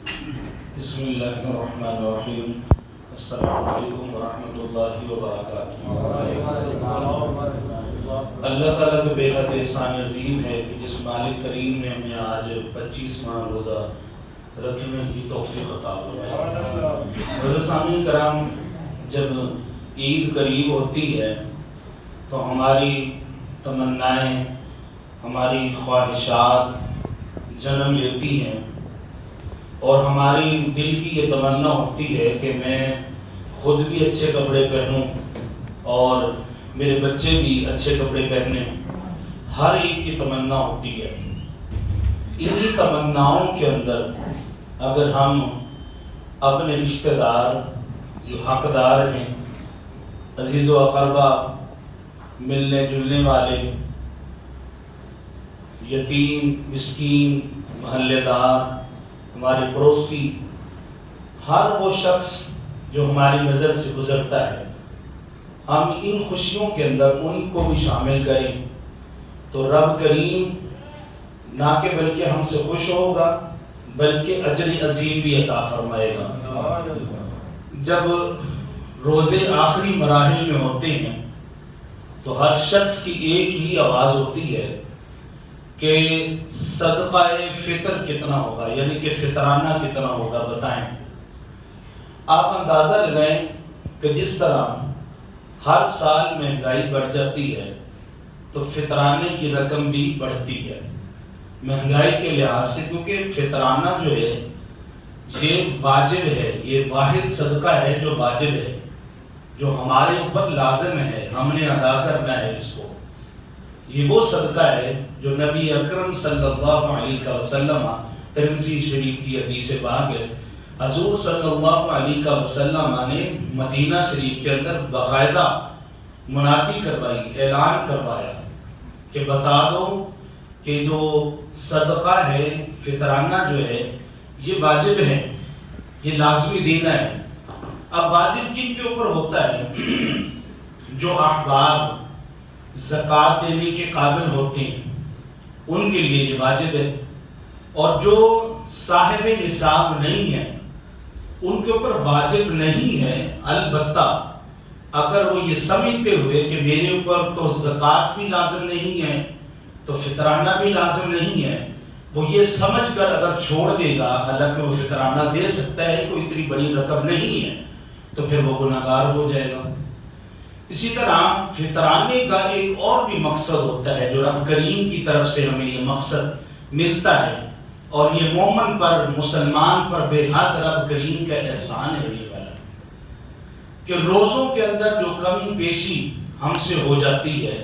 بسم اللہ الرحمن الرحیم. السلام علیکم ورحمۃ اللہ وبرکاتہ. اللہ تعالیٰ کا بے حد احسان عظیم ہے کہ جس مالک کریم نے ہمیں آج 25واں روزہ رکھنے کی توفیق عطا فرمائی. سامعین کرام، جب عید قریب ہوتی ہے تو ہماری تمنائیں، ہماری خواہشات جنم لیتی ہیں، اور ہماری دل کی یہ تمنا ہوتی ہے کہ میں خود بھی اچھے کپڑے پہنوں اور میرے بچے بھی اچھے کپڑے پہنیں. ہر ایک کی تمنا ہوتی ہے. انہی تمناؤں کے اندر اگر ہم اپنے رشتہ دار جو حقدار ہیں، عزیز و اقربا، ملنے جلنے والے، یتیم، مسکین، محلے دار، ہمارے پڑوسی، ہر وہ شخص جو ہماری نظر سے گزرتا ہے، ہم ان خوشیوں کے اندر ان کو بھی شامل کریں تو رب کریم نہ کہ بلکہ ہم سے خوش ہوگا بلکہ اجر عظیم بھی عطا فرمائے گا. جب روزے آخری مراحل میں ہوتے ہیں تو ہر شخص کی ایک ہی آواز ہوتی ہے کہ صدقہ فطر کتنا ہوگا، یعنی کہ فطرانہ کتنا ہوگا، بتائیں. آپ اندازہ لگائیں کہ جس طرح ہر سال مہنگائی بڑھ جاتی ہے تو فطرانے کی رقم بھی بڑھتی ہے مہنگائی کے لحاظ سے، کیونکہ فطرانہ جو ہے یہ واجب ہے، یہ واحد صدقہ ہے جو واجب ہے، جو ہمارے اوپر لازم ہے، ہم نے ادا کرنا ہے اس کو. یہ وہ صدقہ ہے جو نبی اکرم صلی اللہ علیہ وسلم، ترمذی شریف کی حدیث پاک ہے، حضور صلی اللہ علیہ وسلم نے مدینہ شریف کے اندر باقاعدہ منادی کروائی، اعلان کروایا کہ بتا دو کہ جو صدقہ ہے، فطرانہ جو ہے، یہ واجب ہے، یہ لازمی دینا ہے. اب واجب کن کے اوپر ہوتا ہے؟ جو احباب زکوٰۃ دینے کے قابل ہوتے ہیں ان کے لیے یہ واجب ہے، اور جو صاحب نصاب نہیں ہے ان کے اوپر واجب نہیں ہے. البتہ اگر وہ یہ سمجھتے ہوئے کہ میرے اوپر تو زکوٰۃ بھی لازم نہیں ہے تو فطرانہ بھی لازم نہیں ہے، وہ یہ سمجھ کر اگر چھوڑ دے گا، حالانکہ وہ فطرانہ دے سکتا ہے، کوئی اتنی بڑی رقم نہیں ہے، تو پھر وہ گناہگار ہو جائے گا. اسی طرح فطرانے کا ایک اور بھی مقصد ہوتا ہے جو رب کریم کی طرف سے ہمیں یہ مقصد ملتا ہے، اور یہ مومن پر، مسلمان پر بے حد رب کریم کا احسان ہے یہ والا، کہ روزوں کے اندر جو کمی بیشی ہم سے ہو جاتی ہے،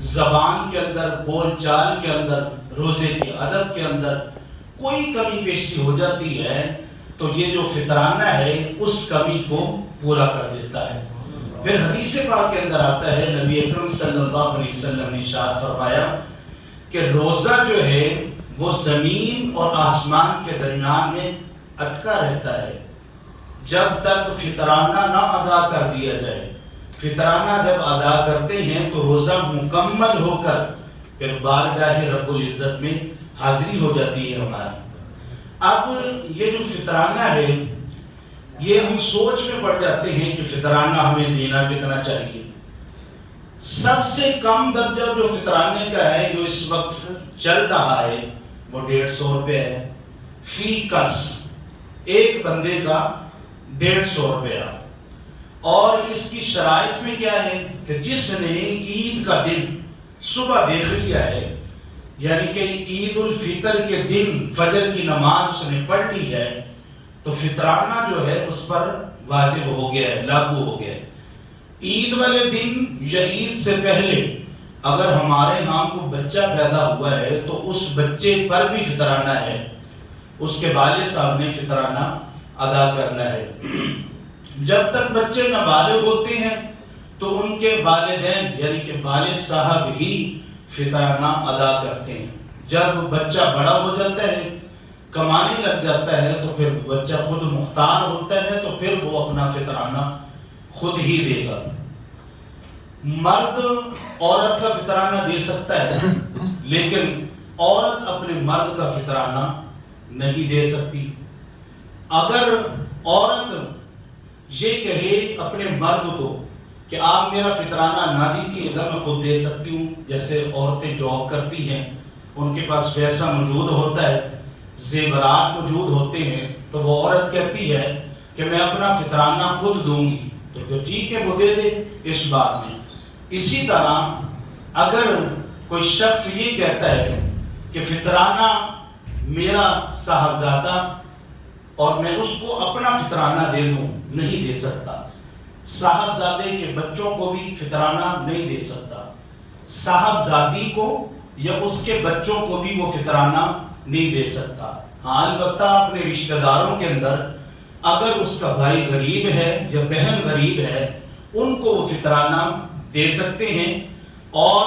زبان کے اندر، بول چال کے اندر، روزے کے ادب کے اندر کوئی کمی بیشی ہو جاتی ہے تو یہ جو فطرانہ ہے اس کمی کو پورا کر دیتا ہے. پھر حدیث پاک کے اندر آتا ہے، نبی اکرم صلی اللہ علیہ وسلم نے ارشاد فرمایا کہ روزہ جو ہے وہ زمین اور آسمان کے درمیان میں اٹکا رہتا ہے جب تک فطرانہ نہ ادا کر دیا جائے. فطرانہ جب ادا کرتے ہیں تو روزہ مکمل ہو کر پھر بارگاہ رب العزت میں حاضری ہو جاتی ہے ہماری. اب یہ جو فطرانہ ہے یہ ہم سوچ میں پڑ جاتے ہیں کہ فطرانہ ہمیں دینا کتنا چاہیے. سب سے کم درجہ جو فطرانے کا ہے جو اس وقت چل رہا ہے وہ 150 روپے ہے فی کس، ایک بندے کا 150 روپیہ. اور اس کی شرائط میں کیا ہے کہ جس نے عید کا دن صبح دیکھ لیا ہے، یعنی کہ عید الفطر کے دن فجر کی نماز اس نے پڑھ لی ہے، تو فطرانہ جو ہے اس پر واجب ہو گیا ہے، لاگو ہو گیا ہے. عید والے دن یا عید سے پہلے اگر ہمارے ہاں کو بچہ پیدا ہوا ہے تو اس بچے پر بھی فطرانہ ہے، اس کے والد صاحب نے فطرانہ ادا کرنا ہے. جب تک بچے نابالغ ہوتے ہیں تو ان کے والدین یعنی کہ والد صاحب ہی فطرانہ ادا کرتے ہیں. جب بچہ بڑا ہو جاتا ہے، کمانے لگ جاتا ہے، تو پھر بچہ خود مختار ہوتا ہے تو پھر وہ اپنا فطرانہ خود ہی دے گا. مرد عورت کا فطرانہ دے سکتا ہے لیکن عورت اپنے مرد کا فطرانہ نہیں دے سکتی. اگر عورت یہ کہے اپنے مرد کو کہ آپ میرا فطرانہ نہ دیجیے گا، میں خود دے سکتی ہوں، جیسے عورتیں جاب کرتی ہیں ان کے پاس پیسہ موجود ہوتا ہے، زیورات موجود ہوتے ہیں، تو وہ عورت کہتی ہے کہ میں اپنا فطرانہ خود دوں گی، تو پھر ٹھیک ہے وہ دے دے اس بات میں۔ اسی طرح اگر کوئی شخص یہ کہتا ہے کہ فطرانہ میرا صاحبزادہ اور میں اس کو اپنا فطرانہ دے دوں، نہیں دے سکتا۔ صاحبزادے کے بچوں کو بھی فطرانہ نہیں دے سکتا، صاحبزادی کو یا اس کے بچوں کو بھی وہ فطرانہ نہیں دے سکتا۔ ہاں البتہ اپنے رشتہ داروں کے اندر اگر اس کا بھائی غریب ہے یا بہن غریب ہے ان کو وہ فطرانہ دے سکتے ہیں، اور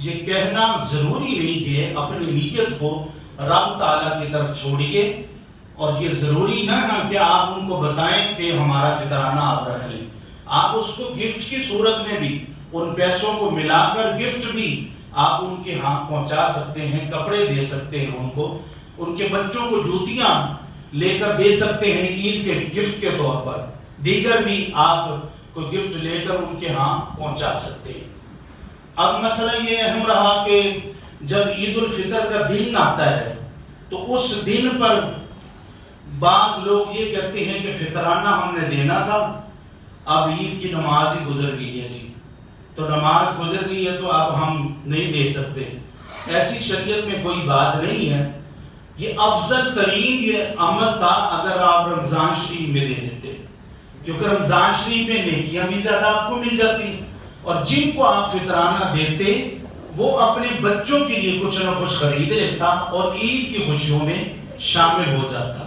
یہ کہنا ضروری نہیں ہے، اپنی نیت کو رب تعالیٰ کی طرف چھوڑیے، اور یہ ضروری نہ ہے کہ آپ ان کو بتائیں کہ ہمارا فطرانہ آپ رکھ لیں۔ آپ اس کو گفٹ کی صورت میں بھی ان پیسوں کو ملا کر گفٹ بھی آپ ان کے ہاں پہنچا سکتے ہیں، کپڑے دے سکتے ہیں ان کو، ان کے بچوں کو جوتیاں لے کر دے سکتے ہیں عید کے گفٹ کے طور پر، دیگر بھی آپ کوئی گفٹ لے کر ان کے ہاں پہنچا سکتے ہیں۔ اب مسئلہ یہ اہم رہا کہ جب عید الفطر کا دن آتا ہے تو اس دن پر بعض لوگ یہ کہتے ہیں کہ فطرانہ ہم نے دینا تھا، اب عید کی نماز ہی گزر گئی ہے جی، تو نماز گزر گئی ہے تو اب ہم نہیں دے سکتے۔ ایسی شریعت میں کوئی بات نہیں ہے، یہ افضل ترین یہ عمل تھا اگر آپ رمضان شریف میں دے دیتے، کیونکہ رمضان شریف میں نیکیاں بھی زیادہ آپ کو مل جاتی، اور جن کو آپ فطرانہ دیتے وہ اپنے بچوں کے لیے کچھ نہ کچھ خرید لیتا اور عید کی خوشیوں میں شامل ہو جاتا۔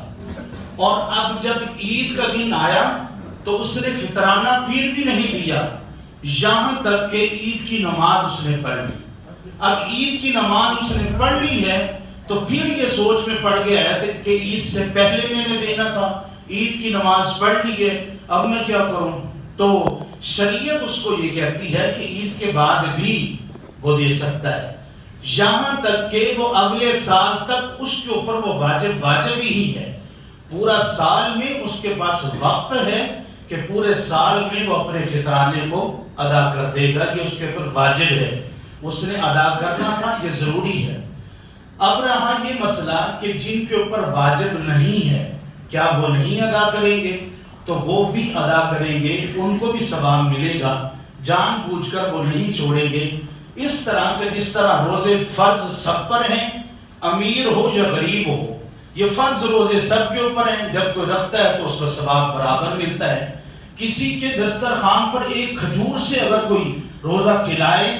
اور اب جب عید کا دن آیا تو اس نے فطرانہ پھر بھی نہیں دیا یہاں تک کہ عید کی نماز اس نے پڑھ لی۔ اب عید کی نماز اس نے پڑھ لی ہے تو پھر یہ سوچ میں پڑ گیا ہے کہ عید سے پہلے میں نے دینا تھا، عید کی نماز پڑھ لی ہے، اب میں کیا کروں؟ تو شریعت اس کو یہ کہتی ہے کہ عید کے بعد بھی وہ دے سکتا ہے، یہاں تک کہ وہ اگلے سال تک اس کے اوپر وہ واجب ہی ہے۔ پورا سال میں اس کے پاس وقت ہے کہ پورے سال میں وہ اپنے فطرانے کو ادا کر دے گا، یہ اس کے اوپر واجب ہے، اس نے ادا کرنا تھا، یہ ضروری ہے۔ اب رہا یہ مسئلہ کہ جن کے اوپر واجب نہیں ہے کیا وہ نہیں ادا کریں گے؟ تو وہ بھی ادا کریں گے، ان کو بھی ثواب ملے گا، جان بوجھ کر وہ نہیں چھوڑیں گے۔ اس طرح کہ جس طرح روزے فرض سب پر ہیں، امیر ہو یا غریب ہو، یہ فرض روزے سب کے اوپر ہیں، جب کوئی رکھتا ہے تو اس کا ثواب برابر ملتا ہے۔ کسی کے دسترخوان پر ایک کھجور سے اگر کوئی روزہ کھلائے،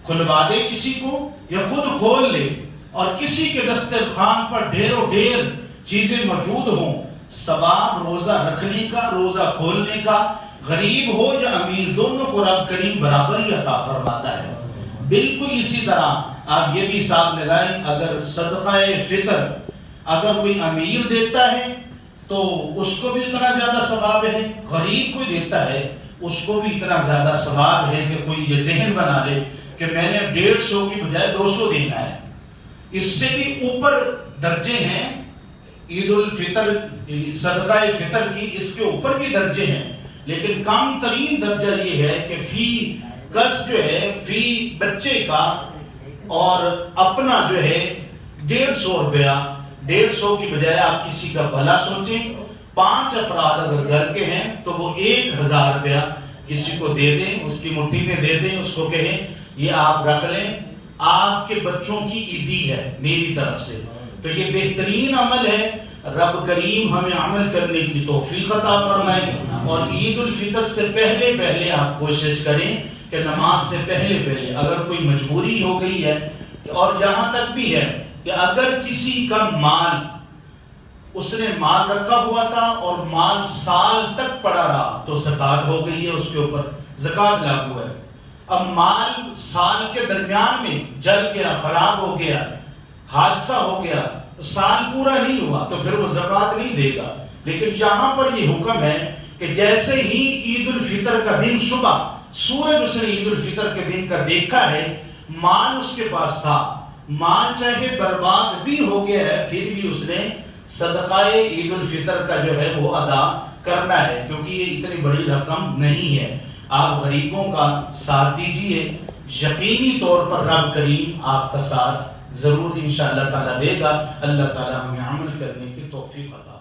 کھلوا دے کسی کو یا خود کھول لے، اور کسی کے دسترخوان پر ڈھیروں ڈھیر چیزیں موجود ہوں، ثواب روزہ رکھنے کا، روزہ کھولنے کا، غریب ہو یا امیر دونوں کو رب کریم برابر ہی عطا فرماتا ہے۔ بالکل اسی طرح آپ یہ بھی حساب لگائیں، اگر صدقہ فطر اگر کوئی امیر دیتا ہے تو اس کو بھی اتنا زیادہ ثواب ہے، غریب کوئی دیتا ہے اس کو بھی اتنا زیادہ ثواب ہے کہ کوئی یہ ذہن بنا لے کہ میں نے 150 کی بجائے 200 دینا ہے۔ اس سے بھی اوپر درجے ہیں، عید الفطر صدقہ فطر کی اس کے اوپر بھی درجے ہیں، لیکن کم ترین درجہ یہ ہے کہ فی کس جو ہے فی بچے کا اور اپنا جو ہے 150 روپیہ، 150 کی بجائے آپ کسی کا بھلا سوچیں، 5 افراد اگر گھر کے ہیں تو وہ 1000 روپیہ کسی کو دے دیں، اس کی مٹھی میں دے دیں، اس کو کہیں یہ آپ رکھ لیں، آپ کے بچوں کی عیدی ہے میری طرف سے۔ تو یہ بہترین عمل ہے، رب کریم ہمیں عمل کرنے کی توفیق عطا فرمائے، اور عید الفطر سے پہلے آپ کوشش کریں کہ نماز سے پہلے اگر کوئی مجبوری ہو گئی ہے، اور یہاں تک بھی ہے کہ اگر کسی کا مال، اس نے مال رکھا ہوا تھا اور مال سال تک پڑا رہا تو زکوٰۃ ہو گئی ہے، اس کے اوپر زکوٰۃ لاگو ہے۔ اب مال سال کے درمیان میں جل گیا، خراب ہو گیا، حادثہ ہو گیا، سال پورا نہیں ہوا تو پھر وہ زکوٰۃ نہیں دے گا۔ لیکن یہاں پر یہ حکم ہے کہ جیسے ہی عید الفطر کا دن صبح سورج اس نے عید الفطر کے دن کا دیکھا ہے، مال اس کے پاس تھا، مال چاہے برباد بھی ہو گیا ہے پھر بھی اس نے صدقہ عید الفطر کا جو ہے وہ ادا کرنا ہے، کیونکہ یہ اتنی بڑی رقم نہیں ہے. آپ غریبوں کا ساتھ دیجئے، یقینی طور پر رب کریم آپ کا ساتھ ضرور انشاءاللہ تعالیٰ دے گا. اللہ تعالیٰ ہمیں عمل کرنے کی توفیق عطا